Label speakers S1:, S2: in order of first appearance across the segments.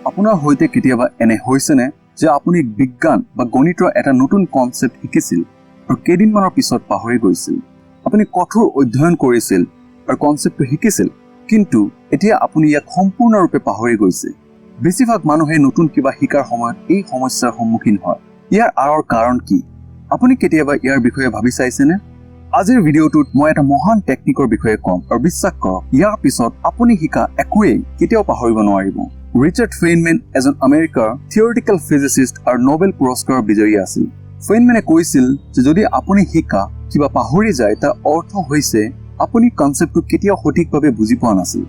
S1: আপোনাৰ হৈতে কেতিয়াবা এনে হৈছেনে যে আপুনি বিজ্ঞান বা গণিতৰ এটা নতুন কনসেপ্ট শিকিছিল আৰু কেইদিনমানৰ পিছত পাহৰি গৈছিল? আপুনি কঠোৰ অধ্যয়ন কৰিছিল আৰু কনসেপ্টটো শিকিছিল, কিন্তু এতিয়া আপুনি ইয়াক সম্পূৰ্ণৰূপে পাহৰি গৈছে। বেছিভাগ মানুহে নতুন কিবা শিকাৰ সময়ত এই সমস্যাৰ সন্মুখীন হয়। ইয়াৰ আঁৰৰ কাৰণ কি? আপুনি কেতিয়াবা ইয়াৰ বিষয়ে ভাবি চাইছেনে? আজিৰ ভিডিঅ'টোত মই এটা মহান টেকনিকৰ বিষয়ে ক'ম আৰু বিশ্বাস কৰক, ইয়াৰ পিছত আপুনি শিকা একোৱেই কেতিয়াও পাহৰিব নোৱাৰিব। ৰিচাৰ্ড ফেইনমেন এজন আমেৰিকাৰ থিয়ৰিটিকেল ফিজিচিষ্ট আৰু নোবেল পুৰস্কাৰৰ বিজয়ী আছিল। ফেইনমেনে কৈছিল যে যদি আপুনি শিকা কিবা পাহৰি যায়, তাৰ অৰ্থ হৈছে আপুনি কনসেপ্টটো কেতিয়াও সঠিকভাৱে বুজি পোৱা নাছিল।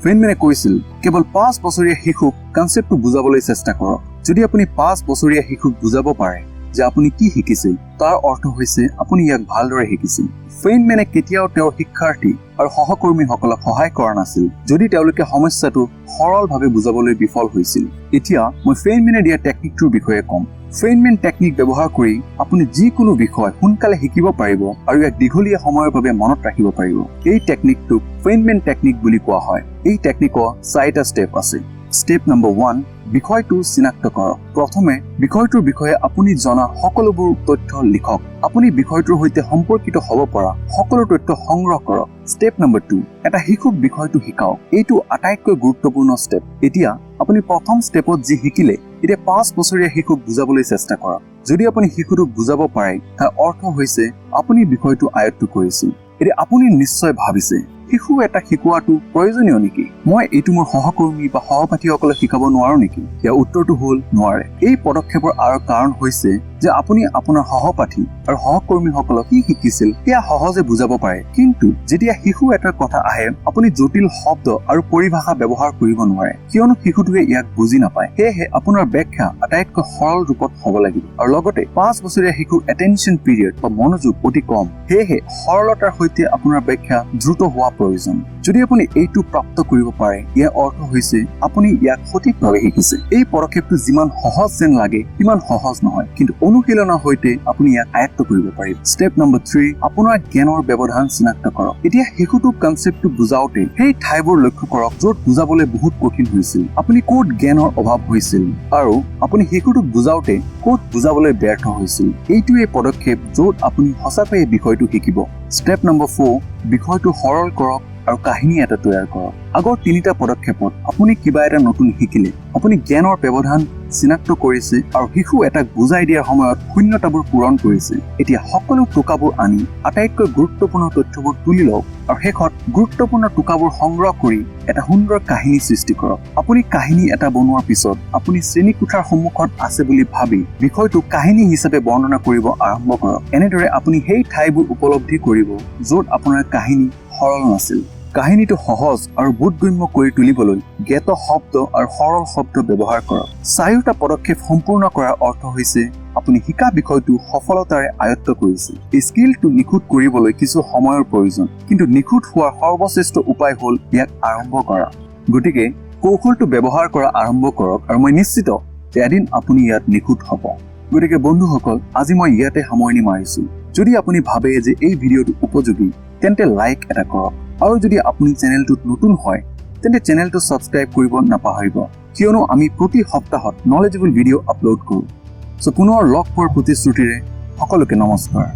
S1: ফেইনমেনে কৈছিল, কেৱল 5 বছৰীয়া শিশুক কনসেপ্টটো বুজাবলৈ চেষ্টা কৰক। যদি আপুনি 5 বছৰীয়া শিশুক বুজাব পাৰে যে আপুনি কি শিকিছে, তাৰ অৰ্থ হৈছে আপুনি ইয়াক ভালদৰে শিকিছিল। ফেইনমেনে কেতিয়াও তেওঁৰ শিক্ষাৰ্থী আৰু সহকৰ্মীসকলক সহায় কৰা নাছিল যদি তেওঁলোকে সমস্যাটো সৰলভাৱে বুজাবলৈ বিফল হৈছিল। এতিয়া মই ফেইনমেনে দিয়া টেকনিকটোৰ বিষয়ে ক'ম। ফেইনমেন টেকনিক ব্যৱহাৰ কৰি আপুনি যিকোনো বিষয় সোনকালে শিকিব পাৰিব আৰু ইয়াক দীঘলীয়া সময়ৰ বাবে মনত ৰাখিব পাৰিব। এই টেকনিকটোক ফেইনমেন টেকনিক বুলি কোৱা হয়। এই টেকনিকৰ 4টা ষ্টেপ আছে। ষ্টেপ নম্বৰ 1, বিষয়টো চিনাক্ত কৰক। প্ৰথমে বিষয়টোৰ বিষয়ে আপুনি জনা সকলোবোৰ তথ্য লিখক। আপুনি বিষয়টোৰ সৈতে সম্পৰ্কিত হ'ব পৰা সকলো তথ্য সংগ্ৰহ কৰক। ষ্টেপ নম্বৰ 2, এটা শিশুক বিষয়টো শিকাওক। এইটো আটাইতকৈ গুৰুত্বপূৰ্ণ ষ্টেপ। এতিয়া আপুনি প্ৰথম ষ্টেপত যি শিকিলে, এতিয়া 5 বছৰীয়া শিশুক বুজাবলৈ চেষ্টা কৰক। যদি আপুনি শিশুটোক বুজাব পাৰে, তাৰ অৰ্থ হৈছে আপুনি বিষয়টো আয়ত্ত কৰিছিল। এতিয়া আপুনি নিশ্চয় ভাবিছে, শিশু এটা শিকোৱাটো প্ৰয়োজনীয় নেকি? মই এইটো মোৰ সহকৰ্মী বা সহপাঠীসকলক শিকাব নোৱাৰো নেকি? ইয়াৰ উত্তৰটো হ'ল নোৱাৰে। এই পদক্ষেপৰ আঁৰৰ কাৰণ হৈছে যে আপুনি আপোনাৰ সহপাঠী আৰু সহকৰ্মীসকলক কি শিকিছিল সেয়া সহজে বুজাব পাৰে, কিন্তু যেতিয়া শিশু এটাৰ কথা আহে, আপুনি জটিল শব্দ আৰু পৰিভাষা ব্যৱহাৰ কৰিব নোৱাৰে, কিয়নো শিশুটোৱে ইয়াক বুজি নাপায়। সেয়েহে আপোনাৰ ব্যাখ্যা আটাইতকৈ সৰল ৰূপত হ'ব লাগিব। আৰু লগতে 5 বছৰীয়া শিশুৰ এটেনশ্যন পিৰিয়ড বা মনোযোগ অতি কম। সেয়েহে সৰলতাৰ সৈতে আপোনাৰ ব্যাখ্যা দ্ৰুত হোৱা প্ৰয়োজন। যদি আপুনি এইটো প্ৰাপ্ত কৰিব পাৰে, ইয়াৰ অৰ্থ হৈছে আপুনি ইয়াক সঠিকভাৱে শিকিছে। এই পদক্ষেপটো যিমান সহজ যেন লাগে সিমান সহজ নহয়, কিন্তু অনুশীলনৰ সৈতে আপুনি ইয়াক আয়ত্ত কৰিব পাৰিব। ষ্টেপ নম্বৰ 3, আপোনাৰ জ্ঞানৰ ব্যৱধান চিনাক্ত কৰক। এতিয়া শিশুটোক কনসেপ্টটো বুজাওতে সেই ঠাইবোৰ লক্ষ্য কৰক য'ত বুজাবলৈ বহুত কঠিন হৈছিল। আপুনি ক'ত জ্ঞানৰ অভাৱ হৈছিল আৰু আপুনি শিশুটোক বুজাওতে ক'ত বুজাবলৈ ব্যৰ্থ হৈছিল। এইটোৱে পদক্ষেপ য'ত আপুনি সঁচাকৈয়ে বিষয়টো শিকিব। ষ্টেপ নম্বৰ 4, বিষয়টো সৰল কৰক আৰু কাহিনী এটা তৈয়াৰ কৰক। আগৰ 3টা পদক্ষেপত আপুনি কিবা এটা নতুন শিকিলে, আপুনি জ্ঞানৰ ব্যৱধান চিনাক্ত কৰিছে আৰু শিশু এটাক বুজাই দিয়াৰ সময়ত শূন্যতাবোৰ পূৰণ কৰিছে। এতিয়া সকলো টোকাবোৰ আনি আটাইতকৈ গুৰুত্বপূৰ্ণ তথ্যবোৰ তুলি লওক আৰু শেষত গুৰুত্বপূৰ্ণ টোকাবোৰ সংগ্ৰহ কৰি এটা সুন্দৰ কাহিনী সৃষ্টি কৰক। আপুনি কাহিনী এটা বনোৱাৰ পিছত আপুনি শ্ৰেণীকোঠাৰ সন্মুখত আছে বুলি ভাবি বিষয়টো কাহিনী হিচাপে বৰ্ণনা কৰিব আৰম্ভ কৰক। এনেদৰে আপুনি সেই ঠাইবোৰ উপলব্ধি কৰিব য'ত আপোনাৰ কাহিনী সৰল নাছিল। কাহিনীটো সহজ আৰু বোধগম্য কৰি তুলিবলৈ জ্ঞাত শব্দ আৰু সৰল শব্দ ব্যৱহাৰ কৰক। 4টা পদক্ষেপ সম্পূৰ্ণ কৰাৰ অৰ্থ হৈছে আপুনি শিকা বিষয়টো সফলতাৰে আয়ত্ত কৰিছে। এই স্কিলটো নিখুঁত কৰিবলৈ কিছু সময়ৰ প্ৰয়োজন, কিন্তু নিখুঁত হোৱাৰ সৰ্বশ্ৰেষ্ঠ উপায় হ'ল ইয়াক আৰম্ভ কৰা। গতিকে কৌশলটো ব্যৱহাৰ কৰা আৰম্ভ কৰক আৰু মই নিশ্চিত যে এদিন আপুনি ইয়াত নিখুঁত হ'ব। গতিকে বন্ধুসকল, আজি মই ইয়াতে সামৰণি মাৰিছো। যদি আপুনি ভাবে যে এই ভিডিঅ'টো উপযোগী, তেন্তে লাইক এটা কৰক। আৰু যদি আপুনি চেনেলটোত নতুন হয়, তেন্তে চেনেলটো ছাবস্ক্ৰাইব কৰিব নাপাহৰিব, কিয়নো আমি প্ৰতি সপ্তাহত নলেজেবল ভিডিঅ' আপলোড কৰোঁ। পুনৰ লগ পোৱাৰ প্ৰতিশ্ৰুতিৰে সকলোকে নমস্কাৰ।